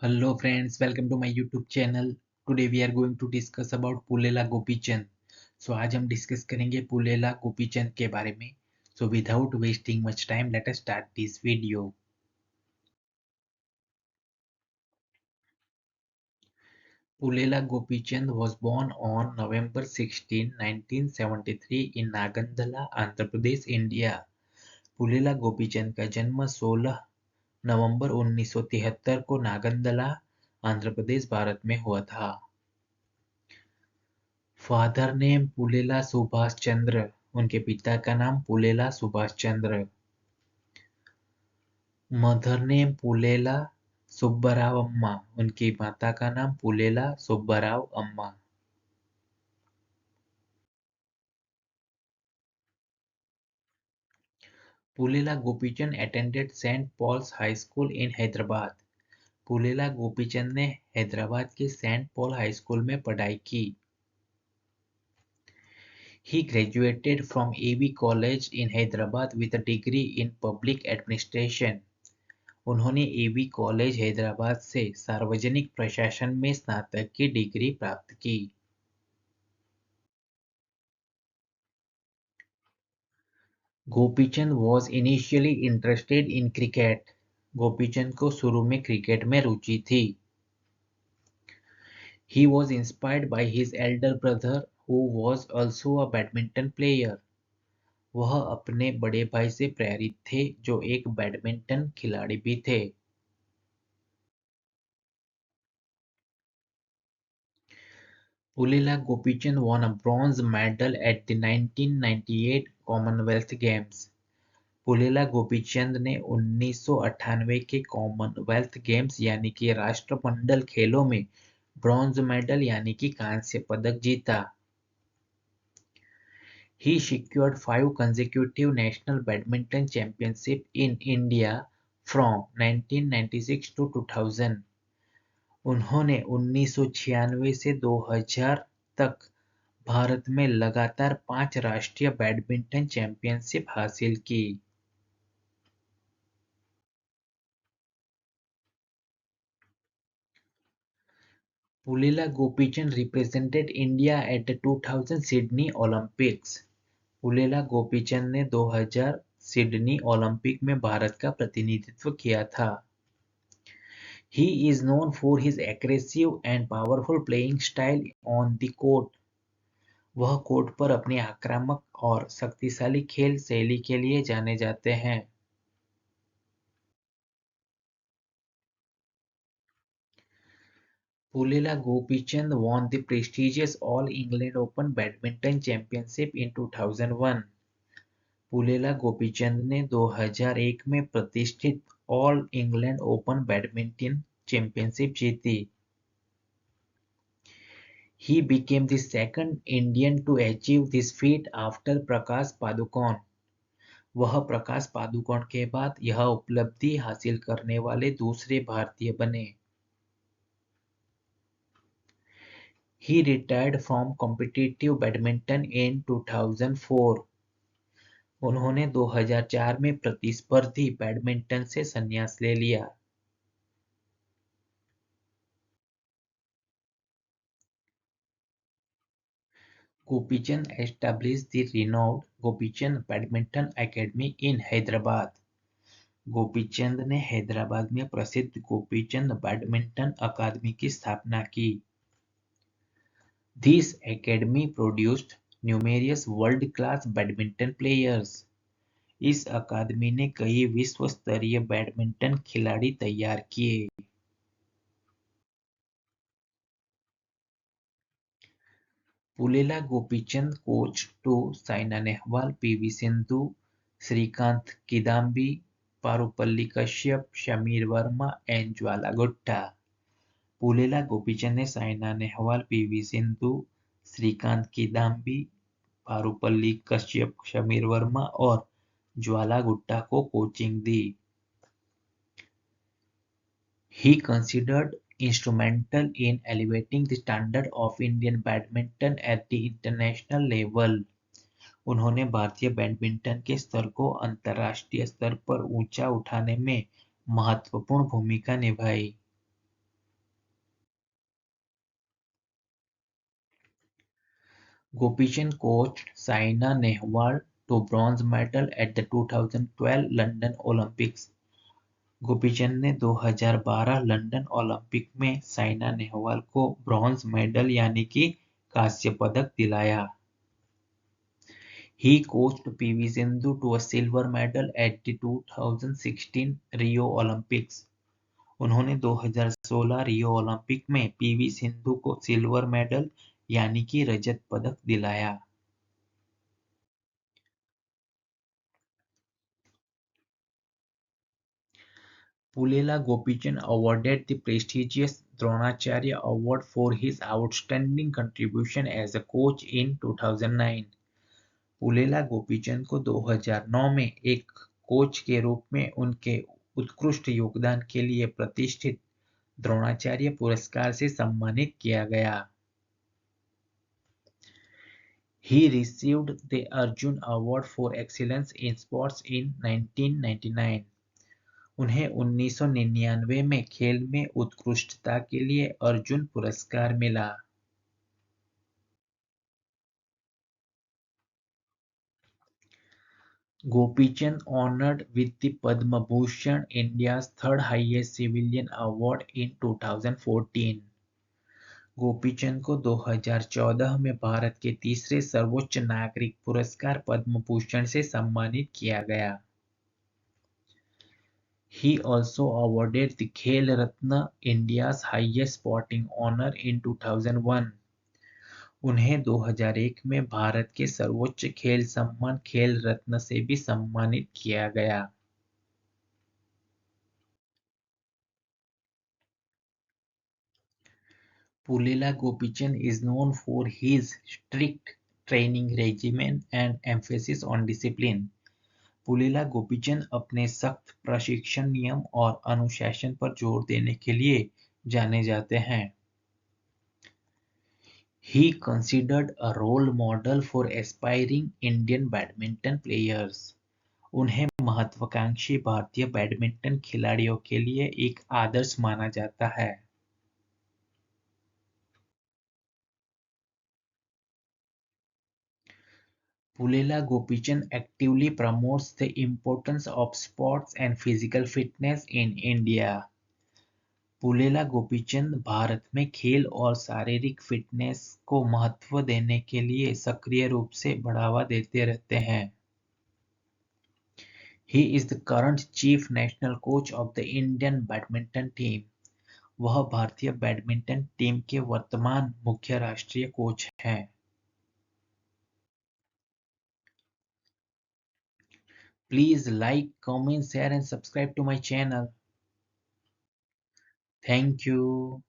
Hello friends, welcome to my YouTube channel. Today we are going to discuss about Pullela Gopichand. So आज हम discuss करेंगे पुलेला गोपीचंद के बारे में. So without wasting much time, let us start this video. Pulela Gopichand was born on November 16, 1973 in Nagandala, Andhra Pradesh, India. Pullela Gopichand का जन्म 16 नवंबर 1973 को नागंदला, आंध्र प्रदेश, भारत में हुआ था. Father name Pullela Subhash Chandra. उनके पिता का नाम पुलेला सुभाष चंद्र. Mother name Pullela Subbarao Amma. उनकी माता का नाम Pullela Subbarao Amma. Pullela Gopichand attended saint Paul's high school in Hyderabad. Pullela Gopichand ने हैदराबाद के सेंट पॉल हाई स्कूल में पढ़ाई की. He graduated from AV College in Hyderabad with a degree in Public Administration. उन्होंने एवी कॉलेज हैदराबाद से सार्वजनिक प्रशासन में स्नातक की डिग्री प्राप्त की. Gopichand was initially interested in cricket. Gopichand को शुरू में क्रिकेट में रुचि थी. He was inspired by his elder brother who was also a badminton player. वह अपने बड़े भाई से प्रेरित थे जो एक बैडमिंटन खिलाड़ी भी थे. Pullela Gopichand won a bronze medal at the 1998 Commonwealth Games. Pullela Gopichand ने 1998 के कॉमनवेल्थ गेम्स यानी कि राष्ट्रमंडल खेलों में ब्रॉन्ज मेडल यानी कि कांस्य पदक जीता. He secured 5 consecutive national badminton championship in India from 1996 to 2000. उन्होंने 1996 से 2000 तक भारत में लगातार 5 राष्ट्रीय बैडमिंटन चैंपियनशिप हासिल की. Pullela Gopichand represented India at the 2000 Sydney Olympics. Pullela Gopichand ने 2000 सिडनी ओलंपिक में भारत का प्रतिनिधित्व किया था. He is known for his aggressive and powerful playing style on the court. वह कोर्ट पर अपनी आक्रामक और शक्तिशाली खेल शैली के लिए जाने जाते हैं. Pulela Gopichand won the prestigious All England Open Badminton Championship in 2001. Pullela Gopichand ने 2001 में प्रतिष्ठित all England open badminton championship जीती. He became the second Indian to achieve this feat after Prakash Padukone. वह प्रकाश पादुकोण के बाद यह उपलब्धि हासिल करने वाले दूसरे भारतीय बने. He retired from competitive badminton in 2004. उन्होंने 2004 में प्रतिस्पर्धी बैडमिंटन से संन्यास ले लिया. Gopichand established the renowned Gopichand Badminton Academy in Hyderabad. Gopichand ने हैदराबाद में प्रसिद्ध गोपीचंद बैडमिंटन अकादमी की स्थापना की. This academy produced numerous world-class badminton players. इस अकादमी ने कई विश्व स्तरीय बैडमिंटन खिलाड़ी तैयार किए. Pullela Gopichand coach to Saina Nehwal, PV Sindhu, Srikanth Kidambi, Parupalli Kashyap, Sameer Verma and Jwala Gutta. Pullela Gopichand ने साइना नेहवाल, पीवी सिंधु, श्रीकांत किदाम्बी, पारुपल्ली कश्यप, समीर वर्मा और ज्वाला गुट्टा को कोचिंग दी. He considered instrumental in elevating the standard of Indian badminton at the international level. उन्होंने भारतीय बैडमिंटन के स्तर को अंतर्राष्ट्रीय स्तर पर ऊंचा उठाने में महत्वपूर्ण भूमिका निभाई. Gopichand coached Saina Nehwal to bronze medal at the 2012 London Olympics. Gopichand ने 2012 लंदन ओलंपिक में साइना नेहवाल को ब्रॉन्ज मेडल यानी कि कांस्य पदक दिलाया। He coached PV Sindhu to a silver medal at the 2016 Rio Olympics. उन्होंने 2016 रियो ओलंपिक में पीवी सिंधु को सिल्वर मेडल यानी कि रजत पदक दिलाया। Pulela Gopichand awarded the prestigious Dronacharya Award for his outstanding contribution as a coach in 2009. Pullela Gopichand को 2009 में एक कोच के रूप में उनके उत्कृष्ट योगदान के लिए प्रतिष्ठित द्रोणाचार्य पुरस्कार से सम्मानित किया गया। He received the Arjun Award for Excellence in Sports in 1999. उन्हें 1999 में खेल में उत्कृष्टता के लिए अर्जुन पुरस्कार मिला। Gopichand honored with the Padma Bhushan, India's third highest civilian award in 2014. Gopichand को 2014 में भारत के तीसरे सर्वोच्च नागरिक पुरस्कार पद्म भूषण से सम्मानित किया गया। He also awarded the Khel Ratna, India's highest sporting honor in 2001. उन्हें 2001 में भारत के सर्वोच्च खेल सम्मान खेल रत्न से भी सम्मानित किया गया। Pulela Gopichand is known for his strict training regimen and emphasis on discipline. Pullela Gopichand अपने सख्त प्रशिक्षण नियम और अनुशासन पर जोर देने के लिए जाने जाते हैं। He considered a role model for aspiring Indian badminton players. उन्हें महत्वाकांक्षी भारतीय बैडमिंटन खिलाड़ियों के लिए एक आदर्श माना जाता है। Pulela Gopichand actively promotes the importance of sports and physical fitness in India. Pullela Gopichand Bharat में खेल और शारीरिक फिटनेस को महत्व देने के लिए सक्रिय रूप से बढ़ावा देते रहते हैं। He is the current chief national coach of the Indian badminton team. वह भारतीय बैडमिंटन टीम के वर्तमान मुख्य राष्ट्रीय कोच हैं। Please like, comment, share and subscribe to my channel. Thank you.